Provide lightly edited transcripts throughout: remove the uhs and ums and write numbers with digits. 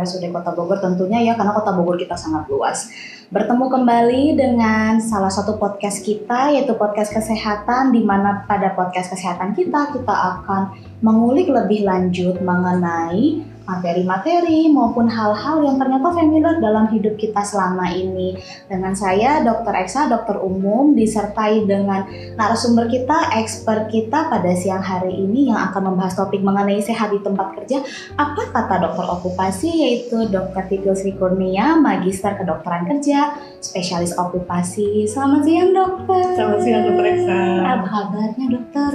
RSUD Kota Bogor tentunya ya, karena Kota Bogor kita sangat luas. Bertemu kembali dengan salah satu podcast kita, yaitu podcast kesehatan, di mana pada podcast kesehatan kita akan mengulik lebih lanjut mengenai materi-materi maupun hal-hal yang ternyata familiar dalam hidup kita selama ini. Dengan saya, Dr. Eksa, dokter umum, disertai dengan narasumber kita, expert kita pada siang hari ini yang akan membahas topik mengenai sehat di tempat kerja. Apa kata dokter okupasi, yaitu Dr. Titil Sri Kurnia, Magister Kedokteran Kerja, spesialis okupasi. Selamat siang, dokter. Selamat siang, Dr. Eksa. Apa kabarnya, dokter?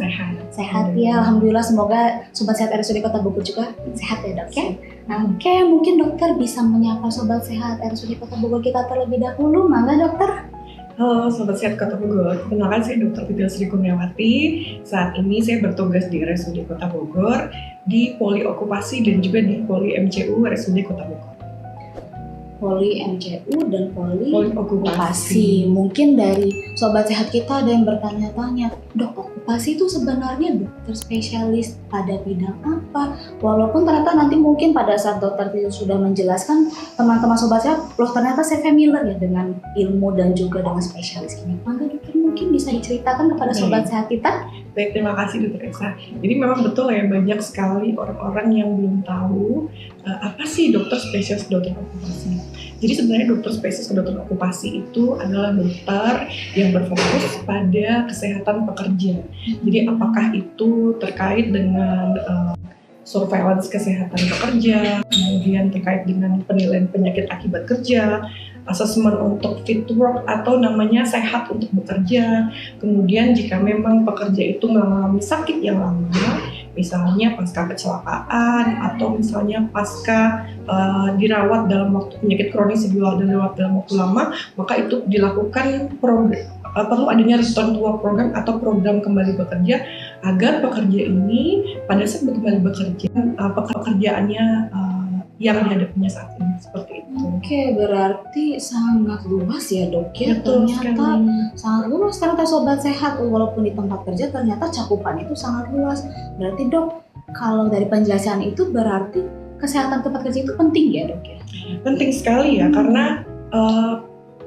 Sehat ya, alhamdulillah. Semoga Sobat Sehat RSUD Kota Bogor juga sehat ya, dok ya. Oke, mungkin dokter bisa menyapa Sobat Sehat RSUD Kota Bogor kita terlebih dahulu, mangga dokter. Halo Sobat Sehat Kota Bogor, kenalkan saya Dr. Titil Sri Kurniawati. Saat ini saya bertugas di RSUD Kota Bogor, di Poli Okupasi dan juga di Poli MCU RSUD Kota Bogor. Poli MCU dan Poli Okupasi. Mungkin dari Sobat Sehat kita ada yang bertanya-tanya, dok, okupasi itu sebenarnya dokter spesialis pada bidang apa? Walaupun ternyata nanti mungkin pada saat dokter itu sudah menjelaskan, teman-teman Sobat Sehat, loh ternyata saya familiar ya dengan ilmu dan juga dengan spesialis ini. Maka dokter mungkin bisa diceritakan kepada Sobat Sehat kita? Baik, terima kasih Dr. Eksa. Jadi memang betul ya, banyak sekali orang-orang yang belum tahu apa sih dokter spesialis kedokteran okupasi. Jadi sebenarnya dokter spesialis kedokteran okupasi itu adalah dokter yang berfokus pada kesehatan pekerja. Jadi apakah itu terkait dengan surveillance kesehatan pekerja, kemudian terkait dengan penilaian penyakit akibat kerja, asesmen untuk fit to work atau namanya sehat untuk bekerja. Kemudian jika memang pekerja itu mengalami sakit yang lama, misalnya pasca kecelakaan atau misalnya pasca dirawat dalam waktu penyakit kronis dirawat dalam waktu lama, maka itu dilakukan perlu adanya return to work program atau program kembali bekerja agar pekerja ini pada saat kembali bekerja pekerjaannya yang dihadapinya saat ini seperti itu. Oke, berarti sangat luas ya dok ya. Betul, ternyata sekali. sangat luas, ternyata Sobat Sehat walaupun di tempat kerja ternyata cakupan itu sangat luas. Berarti dok, kalau dari penjelasan itu berarti kesehatan tempat kerja itu penting ya dok ya? Penting sekali ya, karena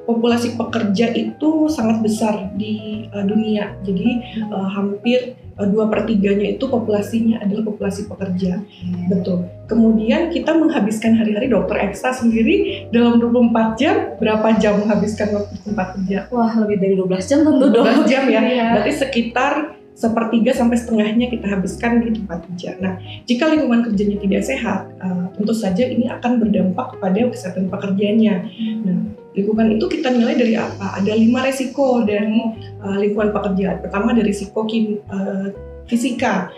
populasi pekerja itu sangat besar di dunia. Jadi hampir 2/3-nya itu populasinya adalah populasi pekerja. Betul. Kemudian kita menghabiskan hari-hari, Dr. Eksa sendiri dalam 24 jam, berapa jam menghabiskan waktu tempat kerja? Wah, lebih dari 12 jam tentu dok. 12 jam ya, Iya. berarti sekitar 1/3 sampai setengahnya kita habiskan di tempat kerja. Nah, jika lingkungan kerjanya tidak sehat, tentu saja ini akan berdampak kepada kesehatan pekerjanya. Nah, lingkungan itu kita nilai dari apa? Ada 5 resiko dari lingkungan pekerjaan. Pertama dari risiko fisika.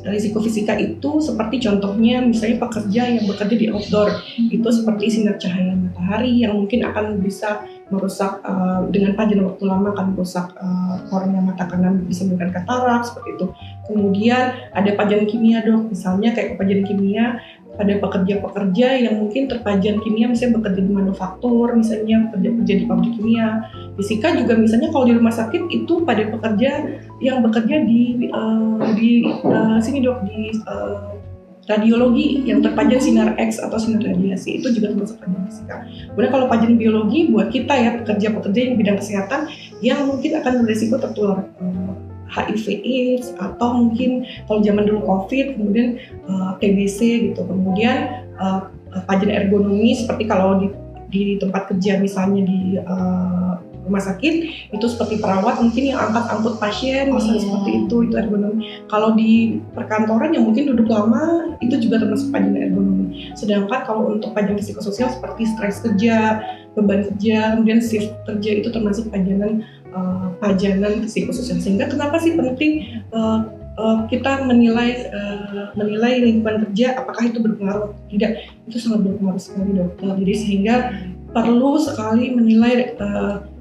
Risiko fisika itu seperti contohnya misalnya pekerja yang bekerja di outdoor, itu seperti sinar cahaya matahari yang mungkin akan bisa merusak dengan pajan waktu lama akan merusak kornea mata kanan, bisa menyebabkan katarak seperti itu. Kemudian ada pajan kimia dok, misalnya kayak pajan kimia pada pekerja-pekerja yang mungkin terpajan kimia, misalnya bekerja di manufaktur, misalnya bekerja di pabrik kimia. Fisika juga misalnya kalau di rumah sakit itu pada pekerja yang bekerja di sini dok, di radiologi yang terpajan sinar X atau sinar radiasi, itu juga termasuk pajan fisika. Kemudian kalau pajan biologi buat kita ya, pekerja-pekerja yang bidang kesehatan yang mungkin akan berisiko tertular HIV/AIDS atau mungkin kalau zaman dulu COVID, kemudian TBC gitu. Kemudian pajan ergonomi seperti kalau di tempat kerja misalnya di rumah sakit itu seperti perawat mungkin yang angkat-angkut pasien misalnya seperti itu ergonomi. Kalau di perkantoran yang mungkin duduk lama itu juga termasuk pajan ergonomi. Sedangkan kalau untuk pajan psikososial seperti stres kerja, beban kerja, kemudian shift kerja itu termasuk pajanan psikososial. Sehingga kenapa sih penting kita menilai lingkungan kerja apakah itu berpengaruh? Tidak, itu sangat berpengaruh sekali dokter. Jadi sehingga perlu sekali menilai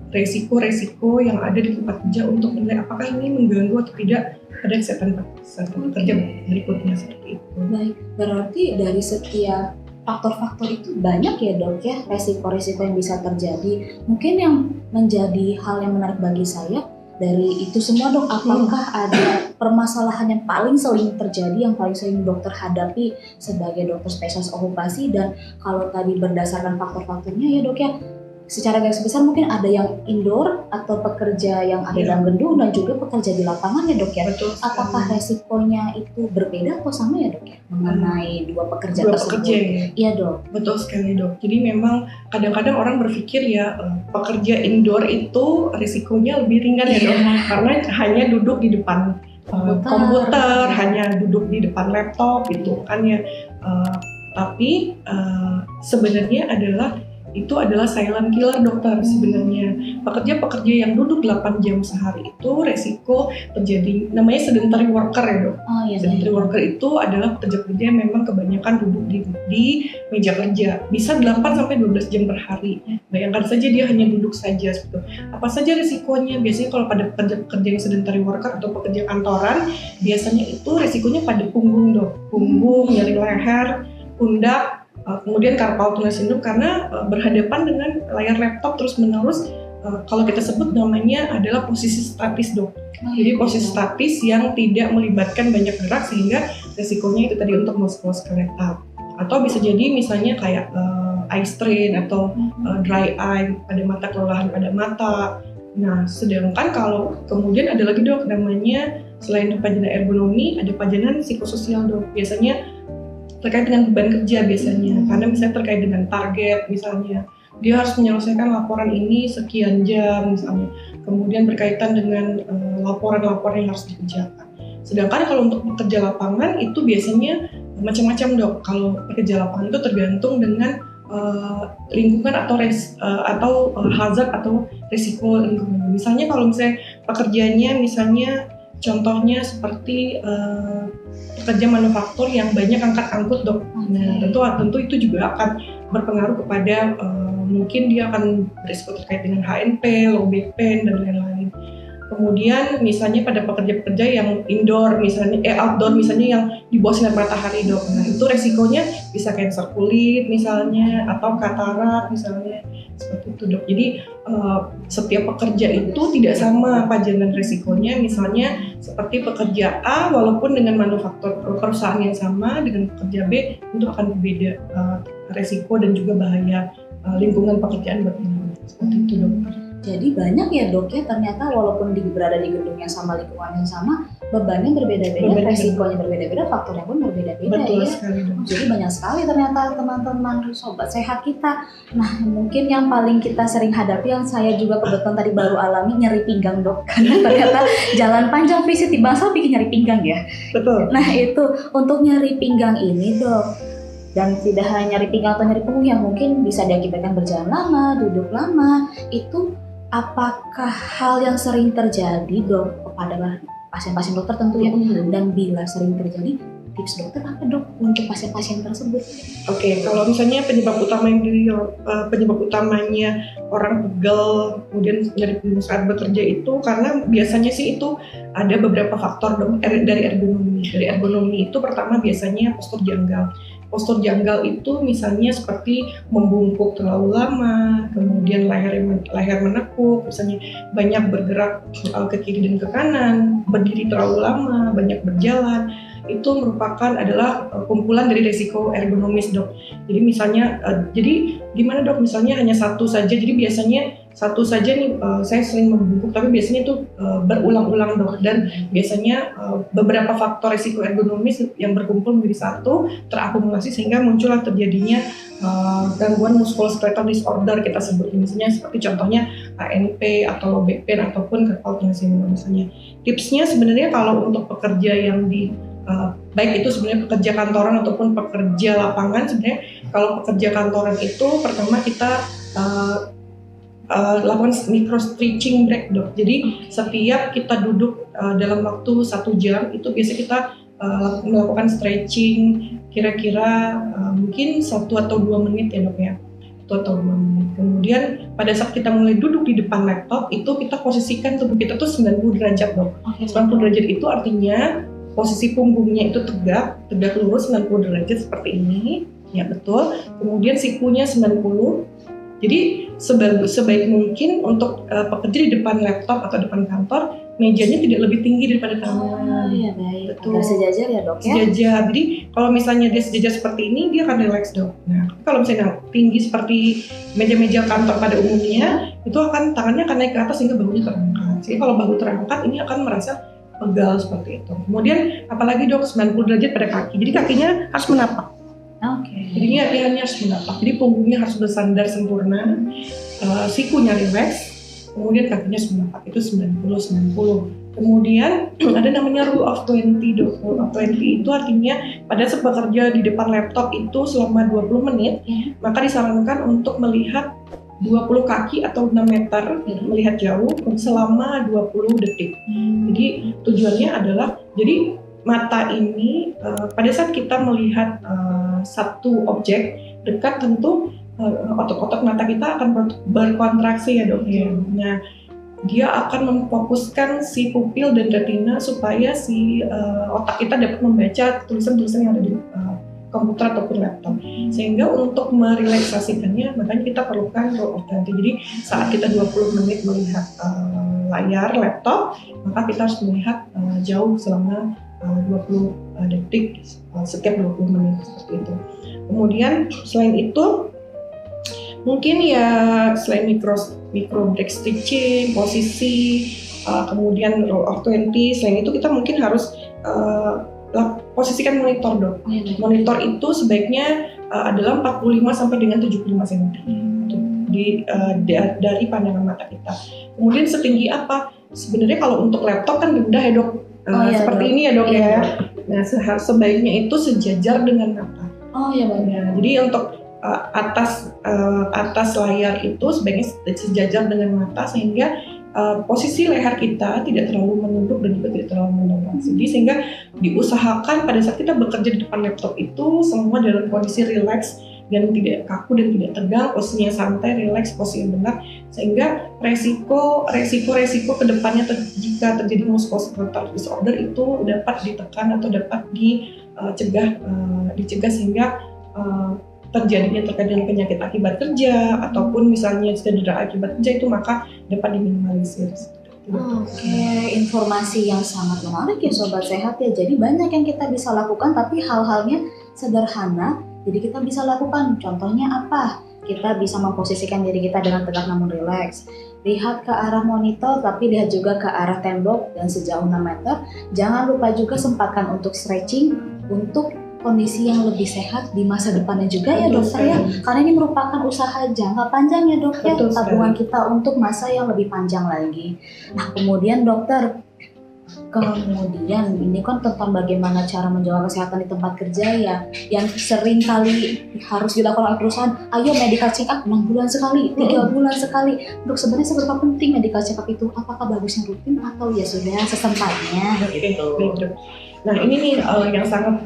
resiko-resiko yang ada di tempat kerja untuk menilai apakah ini mengganggu atau tidak pada kesehatan kerja berikutnya seperti itu. Baik, berarti dari setiap faktor-faktor itu banyak ya dok ya, resiko-resiko yang bisa terjadi. Mungkin yang menjadi hal yang menarik bagi saya, Dari itu semua dok, apakah ada permasalahan yang paling sering terjadi, yang paling sering dokter hadapi sebagai dokter spesialis okupasi? Dan kalau tadi berdasarkan faktor-faktornya ya dok ya, secara garis besar mungkin ada yang indoor atau pekerja yang ada dalam gedung dan juga pekerja di lapangan ya dok ya. Betul. Apakah resikonya itu berbeda atau sama ya dok ya mengenai dua pekerja tersebut? Pekerja ya? Iya dok. Betul sekali dok. Jadi memang kadang-kadang orang berpikir ya pekerja indoor itu risikonya lebih ringan ya dok, karena hanya duduk di depan komputer, hanya duduk di depan laptop gitu kan ya. Tapi sebenarnya itu adalah silent killer dokter sebenarnya. Pekerja-pekerja yang duduk 8 jam sehari itu resiko terjadi namanya sedentary worker ya dok. Sedentary worker itu adalah pekerja-pekerja yang memang kebanyakan duduk di meja kerja. Bisa 8-12 jam per hari. Bayangkan saja dia hanya duduk saja gitu. Apa saja resikonya? Biasanya kalau pada pekerja-pekerja yang sedentary worker atau pekerja kantoran, biasanya itu resikonya pada punggung dok. Punggung, nyeri leher, pundak, kemudian carpal tunnel syndrome karena berhadapan dengan layar laptop terus-menerus. Kalau kita sebut namanya adalah posisi statis dok. Jadi posisi statis yang tidak melibatkan banyak gerak sehingga resikonya itu tadi untuk muskuloskeletal. Atau bisa jadi misalnya kayak eye strain atau dry eye pada mata, kelelahan pada mata. Nah, sedangkan kalau kemudian ada lagi dok namanya selain pajanan ergonomi ada pajanan psikososial dok. Biasanya terkait dengan beban kerja biasanya, karena misalnya terkait dengan target misalnya, dia harus menyelesaikan laporan ini sekian jam misalnya, kemudian berkaitan dengan laporan-laporan yang harus dikerjakan. Sedangkan kalau untuk pekerja lapangan itu biasanya macam-macam dok. Kalau pekerja lapangan itu tergantung dengan lingkungan atau hazard atau risiko lingkungan. Misalnya kalau misalnya pekerjaannya misalnya contohnya seperti pekerja manufaktur yang banyak angkat-angkut dok. Nah, tentu itu juga akan berpengaruh kepada mungkin dia akan berisiko terkait dengan HNP, low back pain dan lain-lain. Kemudian misalnya pada pekerja-pekerja yang indoor misalnya outdoor misalnya yang di bawah sinar matahari dok. Nah, itu resikonya bisa kanker kulit misalnya atau katarak misalnya seperti itu dok. Jadi setiap pekerja itu tidak sama pajanan resikonya. Misalnya seperti pekerja A walaupun dengan manufaktur perusahaan yang sama dengan pekerja B itu akan berbeda resiko dan juga bahaya lingkungan pekerjaan berbeda. Seperti itu dok. Jadi banyak ya dok ya, ternyata walaupun berada di gedung yang sama, lingkungan yang sama, bebannya berbeda-beda, resikonya berbeda-beda, faktornya pun berbeda-beda. Betul ya. Sekali, jadi banyak sekali ternyata teman-teman sobat sehat kita. Nah mungkin yang paling kita sering hadapi, yang saya juga kebetulan tadi baru alami, nyeri pinggang dok. Karena ternyata jalan panjang visit di Bangsal bikin nyeri pinggang ya. Betul. Nah itu untuk nyeri pinggang ini dok, dan tidak hanya nyeri pinggang atau nyeri punggung yang mungkin bisa diakibatkan berjalan lama, duduk lama, itu apakah hal yang sering terjadi dok kepada pasien-pasien dokter tentu ya? Dan bila sering terjadi, tips dokter apa dok untuk pasien-pasien tersebut? Oke, kalau misalnya penyebab utamanya orang pegel kemudian nyeri punggung saat bekerja itu karena biasanya sih itu ada beberapa faktor dok dari ergonomi. Dari ergonomi itu pertama biasanya postur janggal. Postur janggal itu misalnya seperti membungkuk terlalu lama, kemudian leher menekuk, misalnya banyak bergerak ke kiri dan ke kanan, berdiri terlalu lama, banyak berjalan. Itu merupakan adalah kumpulan dari risiko ergonomis dok. Jadi misalnya, jadi gimana dok? Misalnya hanya satu saja. Jadi biasanya satu saja nih saya sering membungkuk, tapi biasanya itu berulang-ulang dok. Dan biasanya beberapa faktor risiko ergonomis yang berkumpul menjadi satu terakumulasi sehingga muncullah terjadinya gangguan muskuloskeletal disorder kita sebut. Misalnya seperti contohnya HNP atau low back pain ataupun carpal tunnel syndrome misalnya. Tipsnya sebenarnya kalau untuk pekerja yang baik itu sebenarnya pekerja kantoran ataupun pekerja lapangan, sebenarnya kalau pekerja kantoran itu pertama kita lakukan micro stretching break dok. Jadi setiap kita duduk dalam waktu 1 jam itu biasa kita melakukan stretching kira-kira mungkin 1 atau 2 menit ya dok ya. 1 atau 2 menit. Kemudian pada saat kita mulai duduk di depan laptop itu kita posisikan tubuh kita tuh 90 derajat dok. 90 derajat itu artinya posisi punggungnya itu tegak lurus 90 derajat seperti ini, ya betul. Kemudian sikunya 90, Jadi sebaik mungkin untuk pekerja di depan laptop atau depan kantor, mejanya tidak lebih tinggi daripada tangan. Oh iya baik. Betul. Agar sejajar ya dok ya. Sejajar. Jadi kalau misalnya dia sejajar seperti ini, dia akan relax dok. Nah, kalau misalnya tinggi seperti meja-meja kantor pada umumnya, itu akan tangannya akan naik ke atas sehingga bahunya terangkat. Jadi kalau bahu terangkat, ini akan merasa pegal seperti itu. Kemudian apalagi dok 90 derajat pada kaki. Jadi kakinya harus menapak. Oke. Jadinya latihannya harus menapak. Jadi punggungnya harus bersandar sempurna, sikunya rileks, kemudian kakinya harus menapak. Itu 90-90. Kemudian ada namanya rule of 20 dok. Rule of 20 itu artinya pada saat bekerja di depan laptop itu selama 20 menit, maka disarankan untuk melihat 20 kaki atau 6 meter, melihat jauh selama 20 detik. Jadi tujuannya adalah, jadi mata ini pada saat kita melihat satu objek dekat, tentu otot-otot mata kita akan berkontraksi ya dok ya. Nah, dia akan memfokuskan si pupil dan retina supaya si otak kita dapat membaca tulisan-tulisan yang ada di komputer ataupun laptop. Sehingga untuk merelaksasikannya, makanya kita perlukan rule of 20. Jadi saat kita 20 menit melihat layar laptop, maka kita harus melihat jauh selama 20 detik setiap 20 menit seperti itu. Kemudian selain itu mungkin ya selain micro break stitching, posisi, kemudian rule of 20, selain itu kita mungkin harus posisikan monitor dok. Monitor itu sebaiknya adalah 45 sampai dengan 75 cm dari pandangan mata kita. Kemudian setinggi apa? Sebenarnya kalau untuk laptop kan rendah ya dok. Seperti dok. Ini ya dok ya. Nah sebaiknya itu sejajar dengan mata. Oh iya baik. Nah, jadi untuk atas layar itu sebaiknya sejajar dengan mata sehingga posisi leher kita tidak terlalu menunduk dan juga tidak terlalu menolak. Jadi sehingga diusahakan pada saat kita bekerja di depan laptop itu semua dalam kondisi rileks dan tidak kaku dan tidak tegang, posisinya santai, rileks, posisi yang benar, sehingga resiko kedepannya jika terjadi musculoskeletal disorder itu dapat ditekan atau dapat dicegah sehingga terjadinya terkait dengan penyakit akibat kerja ataupun misalnya cedera akibat kerja itu maka dapat diminimalisir. Oke, informasi yang sangat menarik ya sobat sehat ya. Jadi banyak yang kita bisa lakukan tapi hal-halnya sederhana. Jadi kita bisa lakukan. Contohnya apa? Kita bisa memposisikan diri kita dengan tegak namun rileks. Lihat ke arah monitor tapi lihat juga ke arah tembok dan sejauh 6 meter. Jangan lupa juga sempatkan untuk stretching untuk kondisi yang lebih sehat di masa depannya juga ya dokter ya, karena ini merupakan usaha jangka panjang ya dok ya, tabungan kita untuk masa yang lebih panjang lagi. Nah kemudian dokter, ini kan tentang bagaimana cara menjaga kesehatan di tempat kerja ya, yang sering kali harus dilakukan oleh perusahaan. Ayo medical check up 6 bulan sekali, 3 bulan sekali. Dok sebenarnya seberapa penting medical check up itu? Apakah bagusnya rutin atau ya sudah sesempatnya gitu? Nah ini nih yang sangat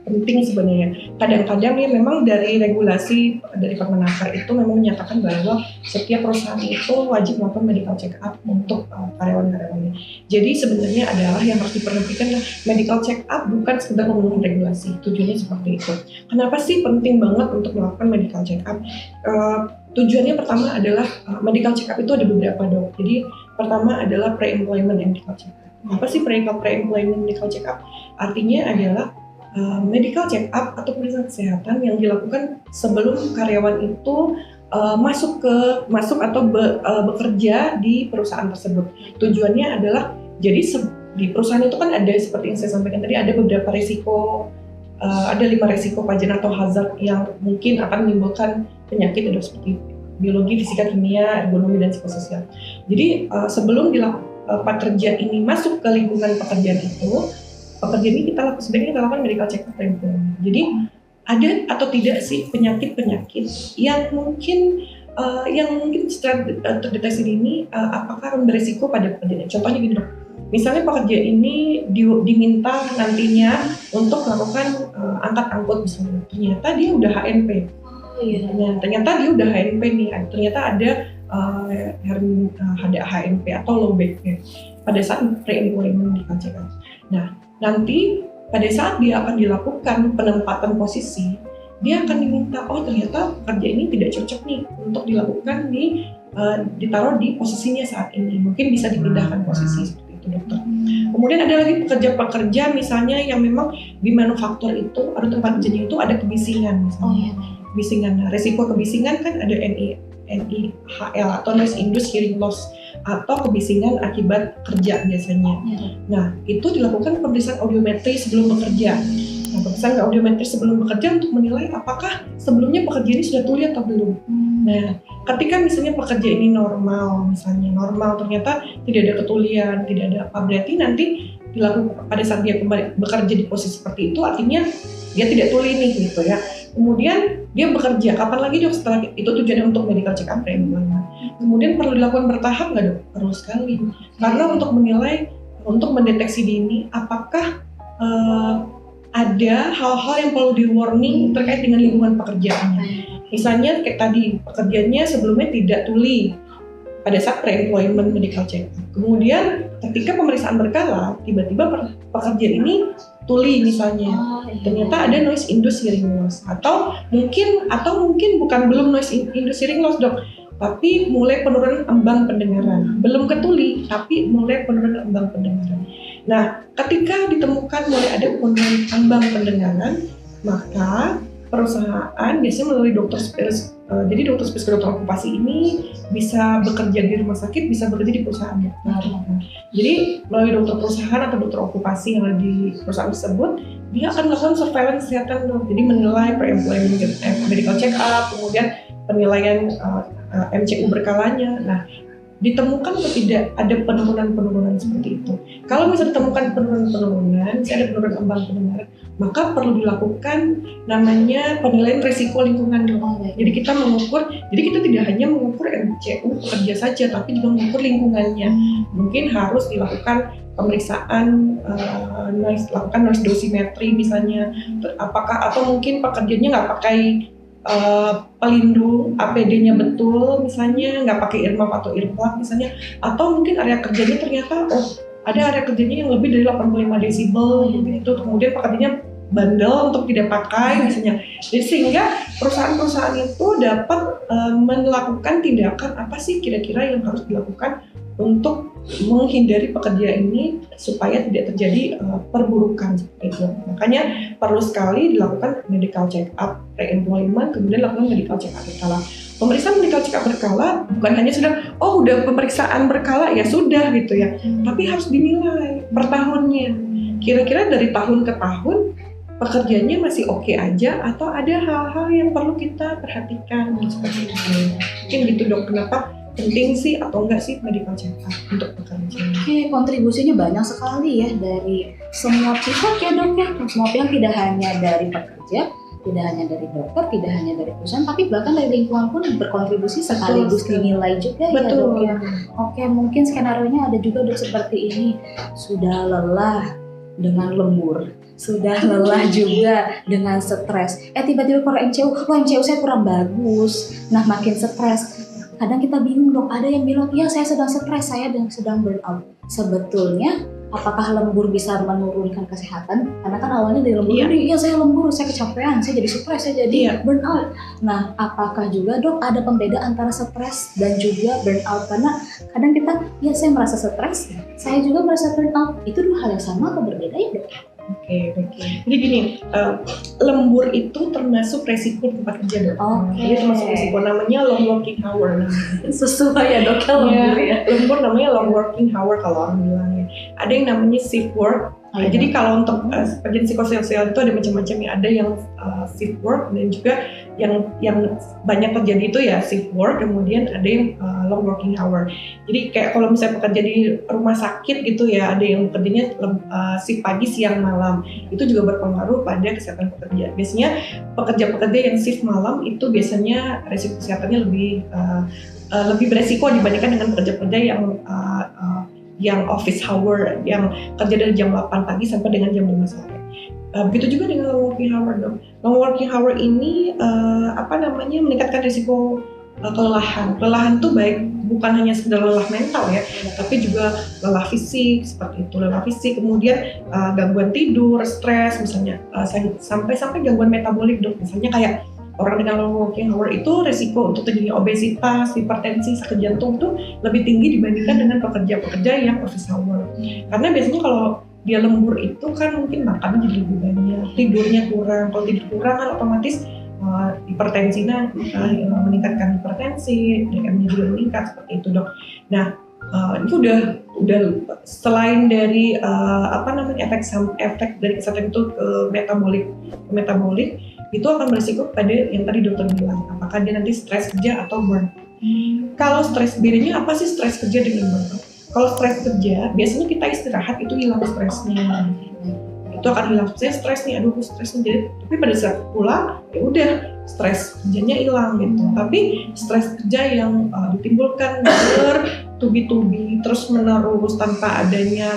penting sebenarnya. Kadang-kadang ya memang dari regulasi dari Permenaker itu memang menyatakan bahwa setiap perusahaan itu wajib melakukan medical check up untuk karyawan-karyawannya. Jadi sebenarnya adalah yang harus diperhatikan medical check up bukan sekedar memenuhi regulasi. Tujuannya seperti itu. Kenapa sih penting banget untuk melakukan medical check up? Tujuannya pertama adalah medical check up itu ada beberapa dok. Jadi pertama adalah pre-employment medical check up. Apa sih pre-employment medical check up? Artinya adalah medical check up atau pemeriksaan kesehatan yang dilakukan sebelum karyawan itu masuk atau bekerja di perusahaan tersebut. Tujuannya adalah jadi di perusahaan itu kan ada seperti yang saya sampaikan tadi, ada beberapa risiko, ada 5 risiko pajan atau hazard yang mungkin akan menimbulkan penyakit, ada seperti biologi, fisika, kimia, ergonomi dan psikososial. Jadi sebelum pekerja ini masuk ke lingkungan pekerjaan ini sebaiknya kita lakukan medical check up reguler. Jadi ada atau tidak sih penyakit-penyakit yang mungkin setelah terdeteksi dini apakah beresiko pada pekerjaan. Contohnya gini dok, misalnya pekerja ini diminta nantinya untuk melakukan angkat-angkut misalnya, ternyata dia udah HNP. Ternyata dia udah HNP nih, ternyata ada HNP atau low back pain pada saat pre-employment medical check up. Nah, nanti pada saat dia akan dilakukan penempatan posisi, dia akan diminta, oh ternyata pekerja ini tidak cocok nih untuk dilakukan ditaruh di posisinya saat ini, mungkin bisa dipindahkan posisi seperti itu dokter. Kemudian ada lagi pekerja-pekerja misalnya yang memang di manufaktur itu atau tempat kerjanya itu ada kebisingan misalnya. Kebisingan, resiko kebisingan kan ada NIHL atau noise induced hearing loss atau kebisingan akibat kerja biasanya. Nah itu dilakukan pemeriksaan audiometri sebelum bekerja. Nah pemeriksaan audiometri sebelum bekerja untuk menilai apakah sebelumnya pekerja ini sudah tuli atau belum. Nah ketika misalnya pekerja ini normal ternyata tidak ada ketulian, tidak ada apa, berarti nanti dilakukan pada saat dia kembali bekerja di posisi seperti itu artinya dia tidak tuli nih gitu ya. Kemudian dia bekerja, kapan lagi dok setelah itu tujuannya untuk medical check up pre-employment. Kemudian perlu dilakukan bertahap nggak dok? Perlu sekali. Karena untuk menilai, untuk mendeteksi dini apakah ada hal-hal yang perlu di-warning terkait dengan lingkungan pekerjaannya. Misalnya kayak tadi, pekerjaannya sebelumnya tidak tuli pada saat pre-employment medical check up. Kemudian ketika pemeriksaan berkala, tiba-tiba pekerja ini tuli misalnya, ternyata ada noise induced hearing loss atau mungkin belum noise induced hearing loss dok, tapi mulai penurunan ambang pendengaran, belum ketuli tapi mulai penurunan ambang pendengaran. Nah ketika ditemukan mulai ada penurunan ambang pendengaran, maka perusahaan biasanya melalui dokter spesialis. Jadi dokter spesialis dokter okupasi ini bisa bekerja di rumah sakit, bisa bekerja di perusahaan dokter. Jadi melalui dokter perusahaan atau dokter okupasi yang ada di perusahaan tersebut, dia akan melakukan surveillance kesehatan dok. Jadi menilai pre-employment medical check up, kemudian penilaian MCU berkalanya. Nah ditemukan atau tidak ada penurunan seperti itu. Kalau misalnya ditemukan penurunan, ada penurunan ambang pendengaran, maka perlu dilakukan namanya penilaian risiko lingkungan dong. Jadi kita tidak hanya mengukur MCU pekerja saja, tapi juga mengukur lingkungannya. Mungkin harus dilakukan pemeriksaan noise dosimetri misalnya, atau mungkin pekerjanya nggak pakai pelindung APD-nya betul misalnya, nggak pakai earmuff atau earplug misalnya, atau mungkin area kerjanya ternyata ada area kerjanya yang lebih dari 85 desibel gitu, kemudian pekerjanya bandel untuk tidak pakai misalnya. Jadi sehingga perusahaan-perusahaan itu dapat melakukan tindakan apa sih kira-kira yang harus dilakukan untuk menghindari pekerja ini supaya tidak terjadi perburukan seperti itu. Makanya perlu sekali dilakukan medical check up pre-employment, kemudian dilakukan medical check up berkala. Pemeriksaan medical check up berkala bukan hanya udah pemeriksaan berkala ya sudah gitu ya, tapi harus dinilai per tahunnya. Kira-kira dari tahun ke tahun pekerjaannya masih oke aja atau ada hal-hal yang perlu kita perhatikan seperti itu. Mungkin gitu dok, kenapa penting sih atau enggak sih medical check up untuk pekerja? Kontribusinya banyak sekali ya dari semua pihak ya dok ya. Semua pihak, tidak hanya dari pekerja, tidak hanya dari dokter, tidak hanya dari perusahaan, tapi bahkan dari lingkungan pun berkontribusi sekaligus dinilai juga. Betul. Ya dok ya. Oke, mungkin skenario-nya ada juga dok seperti ini. Sudah lelah dengan lembur, sudah lelah juga dengan stres. Tiba-tiba kalau MCU saya kurang bagus. Nah makin stres. Kadang kita bingung dok, ada yang bilang, ya saya sedang stres, saya sedang burnout. Sebetulnya, apakah lembur bisa menurunkan kesehatan? Karena kan awalnya dari lembur, saya lembur, saya kecapean, saya jadi stres, saya jadi burnout. Nah, apakah juga dok ada pembeda antara stres dan juga burnout? Karena kadang kita, saya merasa stres, saya juga merasa burnout. Itu dua hal yang sama atau berbeda ya dok? Oke. Jadi gini, lembur itu termasuk resiko tempat kerja dok. Jadi termasuk resiko, namanya long working hour. Sesuai ya dok, lembur ya. Lembur namanya long working hour kalau orang bilangnya. Ada yang namanya shift work. Jadi kalau untuk pekerjaan psikososial itu ada macam-macam ya. Ada yang shift work dan juga yang banyak terjadi itu ya shift work. Kemudian ada yang long working hour. Jadi kayak kalau misalnya pekerja di rumah sakit gitu ya, ada yang bekerjanya shift pagi, siang, malam. Itu juga berpengaruh pada kesehatan pekerja. Biasanya pekerja-pekerja yang shift malam itu biasanya resiko kesehatannya lebih beresiko dibandingkan dengan pekerja-pekerja yang office hour, yang kerja dari jam 8 pagi sampai dengan jam 5 sore. Begitu juga dengan long working hour dong. Long working hour ini meningkatkan risiko kelelahan. Kelelahan tuh baik bukan hanya sekedar lelah mental ya, tapi juga lelah fisik seperti itu. Lelah fisik, kemudian gangguan tidur, stres misalnya, sampai gangguan metabolik dok. Misalnya kayak orang dengan low working hour itu resiko untuk terjadinya obesitas, hipertensi, sakit jantung itu lebih tinggi dibandingkan dengan pekerja-pekerja yang office hour. Karena biasanya kalau dia lembur itu kan mungkin makannya jadi lebih banyak, tidurnya kurang. Kalau tidur kurang kan otomatis hipertensinya meningkatkan hipertensi, DM-nya juga meningkat seperti itu dok. Nah itu udah selain dari efek dari kesehatan itu ke metabolik itu akan berisiko pada yang tadi dokter bilang, apakah dia nanti stres kerja atau burnout. Kalau stres, bedanya apa sih stres kerja dengan burnout? Kalau stres kerja, biasanya kita istirahat itu hilang stresnya. Itu akan hilang, saya stres nih, aduh stres nih. Jadi, tapi pada saat pulang, ya udah stres kerjanya hilang gitu. Tapi stres kerja yang ditimbulkan bertubi-tubi terus menerus tanpa adanya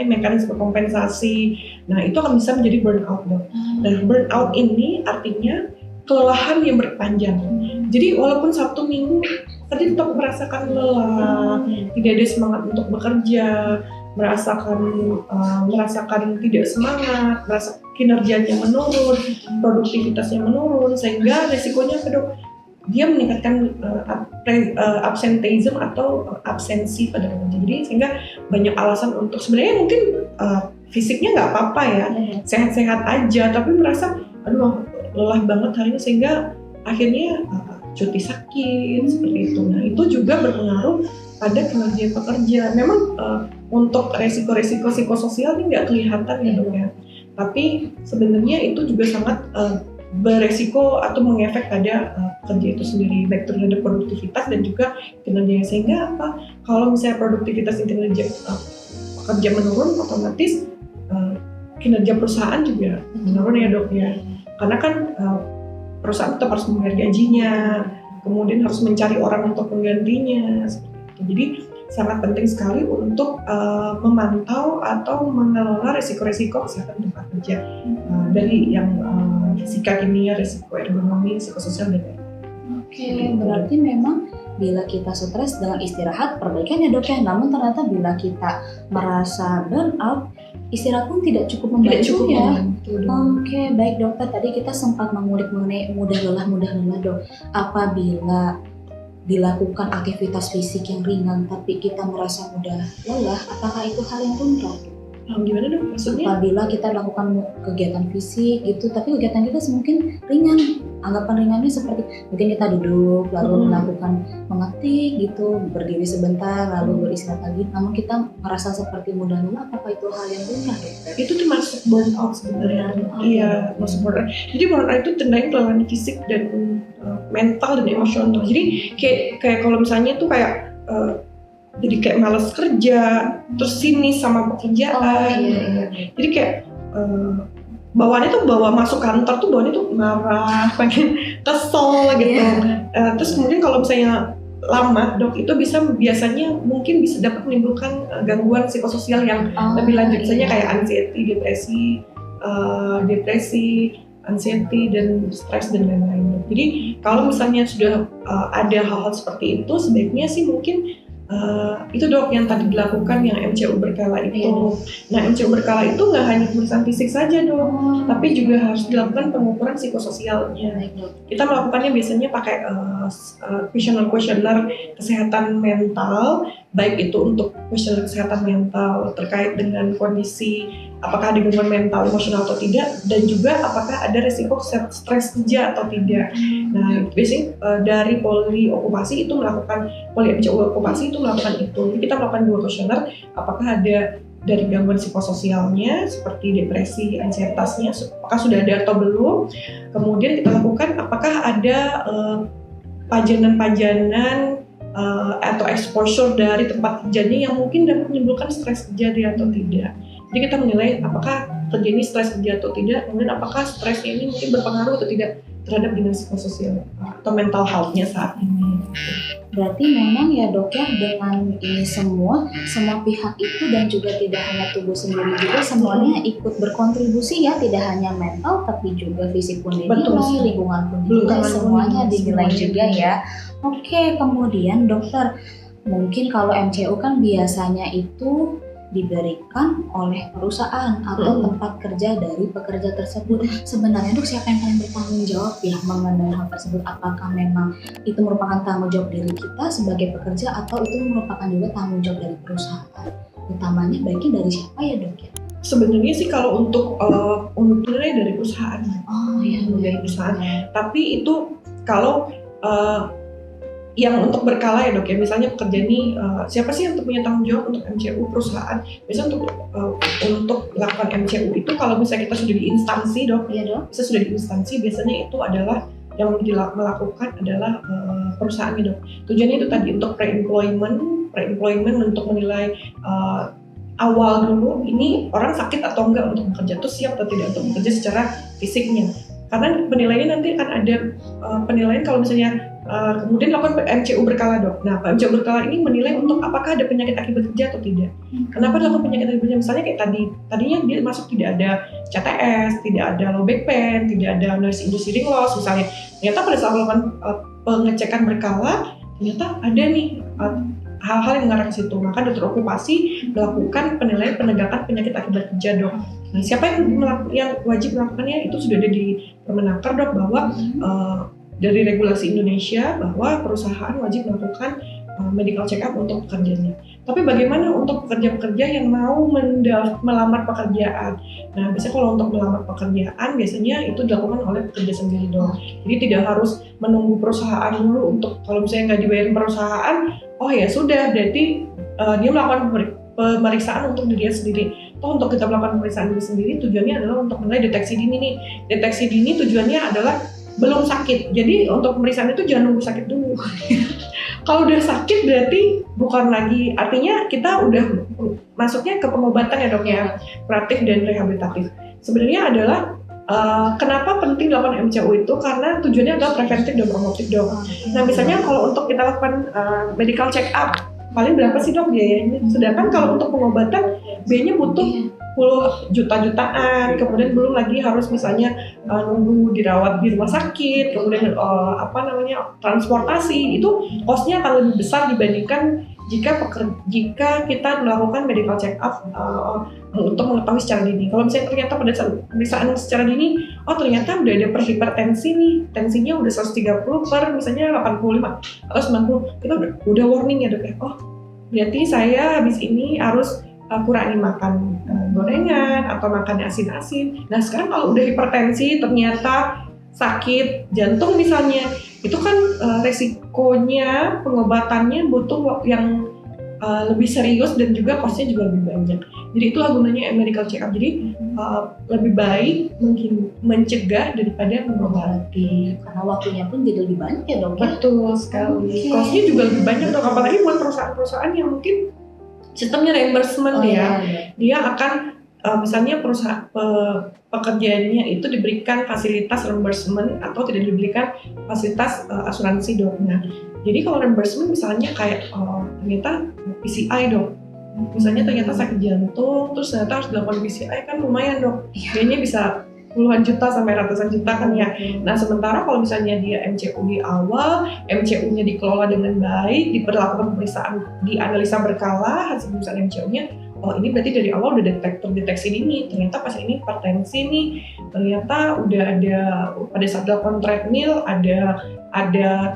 mekanisme kompensasi, nah itu akan bisa menjadi burnout dok. Nah burnout ini artinya kelelahan yang berkepanjangan. Jadi walaupun Sabtu Minggu tadi tetap merasakan lelah, tidak ada semangat untuk bekerja, merasakan tidak semangat, merasa kinerjanya menurun, produktivitasnya menurun, sehingga resikonya ke dok dia meningkatkan absenteeism atau absensi pada pekerja. Jadi sehingga banyak alasan untuk sebenarnya mungkin fisiknya nggak apa-apa ya, sehat-sehat aja, tapi merasa aduh lelah banget hari ini sehingga akhirnya cuti sakit seperti itu. Nah itu juga berpengaruh pada kinerja pekerja. Memang untuk resiko-resiko psikososial ini nggak kelihatan ya dok ya, tapi sebenarnya itu juga sangat beresiko atau mengefek pada pekerja itu sendiri, baik terhadap produktivitas dan juga kinerjanya. Sehingga apa? Kalau misalnya produktivitas dan kinerja pekerja menurun, otomatis kinerja perusahaan juga menurun ya dok ya. Karena kan perusahaan tetap harus membayar gajinya, kemudian harus mencari orang untuk menggantinya seperti itu. Jadi sangat penting sekali untuk memantau atau mengelola resiko-resiko kesehatan tempat kerja dari yang fisika, kimia, resiko ergonomi, psikososial dan lain-lain. Oke, berarti memang bila kita stres dengan istirahat perbaikan ya dok ya. Namun ternyata bila kita merasa burnout, istirahat pun tidak cukup membantu ya. Oke, baik dokter. Tadi kita sempat mengulik mengenai mudah lelah dok. Apabila dilakukan aktivitas fisik yang ringan tapi kita merasa mudah lelah, apakah itu hal yang lumrah? Gimana dong maksudnya? Apabila kita lakukan kegiatan fisik gitu, tapi kegiatan kita mungkin ringan, anggapan ringannya seperti mungkin kita duduk lalu melakukan mengetik gitu, berdiri sebentar lalu beristirahat lagi, namun kita merasa seperti mudah lelah, apakah itu hal yang lumrah? Itu termasuk burnout sebenarnya. Iya, masuk burnout. Jadi burnout itu tandanya kelelahan fisik dan mental dan emosional. Jadi kayak kalau misalnya tuh kayak jadi kayak malas kerja, terus sinis sama pekerjaan. Jadi kayak bawaannya tuh masuk kantor tuh bawaannya tuh marah, pengen kesel gitu. Terus kemudian kalau misalnya lama dok itu biasanya mungkin bisa dapat menimbulkan gangguan psikososial yang lebih lanjut, misalnya kayak depresi, anxiety dan stres dan lain-lain. Jadi kalau misalnya sudah ada hal-hal seperti itu, sebaiknya sih mungkin itu dok yang tadi dilakukan yang MCU berkala itu. Nah MCU berkala itu nggak hanya pemeriksaan fisik saja dok, tapi juga harus dilakukan pengukuran psikososialnya. Kita melakukannya biasanya pakai kuesioner kesehatan mental, baik itu untuk kuesioner kesehatan mental terkait dengan kondisi apakah ada gangguan mental, emosional atau tidak, dan juga apakah ada resiko stres kerja atau tidak. Nah, biasanya dari poli okupasi itu melakukan itu. Jadi kita melakukan 2 kuesioner, apakah ada dari gangguan psikososialnya seperti depresi, ansietasnya, apakah sudah ada atau belum. Kemudian kita lakukan apakah ada pajanan atau exposure dari tempat kerjanya yang mungkin dapat menimbulkan stres kerja dia atau tidak. Jadi kita menilai apakah kerja ini stres kerja atau tidak, kemudian apakah stresnya ini mungkin berpengaruh atau tidak terhadap dinas psikososial atau mental health-nya saat ini. Berarti memang ya dok ya, dengan ini semua pihak itu dan juga tidak hanya tubuh sendiri juga semuanya ikut berkontribusi ya, tidak hanya mental tapi juga fisik pun dinilai, lingkungan pun dinilai, semuanya dinilai juga ya. Oke, kemudian dokter, mungkin kalau MCU kan biasanya itu diberikan oleh perusahaan atau tempat kerja dari pekerja tersebut. Sebenarnya dok, siapa yang paling bertanggung jawab ya mengenai hal tersebut? Apakah memang itu merupakan tanggung jawab diri kita sebagai pekerja atau itu merupakan juga tanggung jawab dari perusahaan? Utamanya baiknya dari siapa ya dok ya? Sebenarnya sih kalau untuk dari perusahaan. Oh iya, dari perusahaan. Tapi itu kalau yang untuk berkala ya dok ya, misalnya pekerja ini siapa sih yang punya tanggung jawab untuk MCU perusahaan? Biasanya untuk melakukan MCU itu kalau misalnya kita sudah di instansi dok, iya dok, bisa sudah di instansi biasanya itu adalah yang melakukan adalah perusahaan dok. Tujuannya itu tadi untuk pre-employment untuk menilai awal dulu ini orang sakit atau enggak untuk bekerja, tuh siap atau tidak untuk bekerja secara fisiknya. Karena penilaiannya nanti akan ada penilaian kalau misalnya kemudian lakukan MCU berkala dok. Nah, MCU berkala ini menilai untuk apakah ada penyakit akibat kerja atau tidak. Kenapa dilakukan penyakit akibat kerja? Misalnya kayak tadinya dia masuk tidak ada CTS, tidak ada low back pain, tidak ada noise induced hearing loss misalnya. Ternyata pada saat melakukan pengecekan berkala, ternyata ada nih hal-hal yang mengarah ke situ. Maka dokter okupasi melakukan penilaian penegakan penyakit akibat kerja dok. Nah, siapa yang wajib melakukannya itu sudah ada di Permenaker dok, bahwa dari regulasi Indonesia bahwa perusahaan wajib melakukan medical check up untuk pekerjanya. Tapi bagaimana untuk pekerja-pekerja yang mau melamar pekerjaan? Nah, biasanya kalau untuk melamar pekerjaan biasanya itu dilakukan oleh pekerja sendiri dong. Jadi tidak harus menunggu perusahaan dulu untuk, kalau misalnya nggak dibayarin perusahaan, oh ya sudah, berarti dia melakukan pemeriksaan untuk dirinya sendiri. Untuk kita melakukan pemeriksaan diri sendiri tujuannya adalah untuk menilai deteksi dini nih. Deteksi dini tujuannya adalah belum sakit. Jadi untuk pemeriksaan itu jangan nunggu sakit dulu. Kalau udah sakit berarti bukan lagi, artinya kita udah masuknya ke pengobatan ya dok ya, kuratif dan rehabilitatif. Sebenarnya adalah kenapa penting dilakukan MCU itu, karena tujuannya adalah preventif dan promotif dok. Nah misalnya kalau untuk kita lakukan medical check up, paling berapa sih dok biayanya? Sedangkan kalau untuk pengobatan biayanya butuh puluh jutaan, kemudian belum lagi harus misalnya nunggu dirawat di rumah sakit, kemudian transportasi, itu costnya akan lebih besar dibandingkan jika kita melakukan medical check up untuk mengetahui secara dini. Kalau misalnya ternyata pada saat pemeriksaan secara dini, oh ternyata udah ada hipertensi nih, tensinya udah 130 per misalnya 85 atau 90, kita udah warning ya dok ya, oh berarti saya habis ini harus kurangi makan gorengan atau makan asin-asin. Nah sekarang kalau udah hipertensi ternyata sakit jantung misalnya, itu kan resikonya pengobatannya butuh yang lebih serius dan juga costnya juga lebih banyak. Jadi itulah gunanya medical check up. Jadi lebih baik mungkin mencegah daripada mengobati. Karena waktunya pun jadi lebih banyak ya dok. Betul sekali. Costnya juga lebih banyak dok. Apalagi buat perusahaan-perusahaan yang mungkin sistemnya reimbursement dia akan misalnya perusahaan pekerjaannya itu diberikan fasilitas reimbursement atau tidak diberikan fasilitas asuransi dok. Nah, jadi kalau reimbursement misalnya kayak ternyata PCI dok, misalnya ternyata sakit jantung, terus ternyata harus dilakukan PCI kan lumayan dok, biayanya bisa puluhan juta sampai ratusan juta kan ya. Nah sementara kalau misalnya dia MCU di awal, MCU-nya dikelola dengan baik, diperlakukan pemeriksaan, dianalisa berkala hasil pemeriksaan MCU-nya, oh ini berarti dari awal udah deteksi dini, ternyata pasien ini hipertensi nih, ternyata udah ada pada saat dilakukan treadmill ada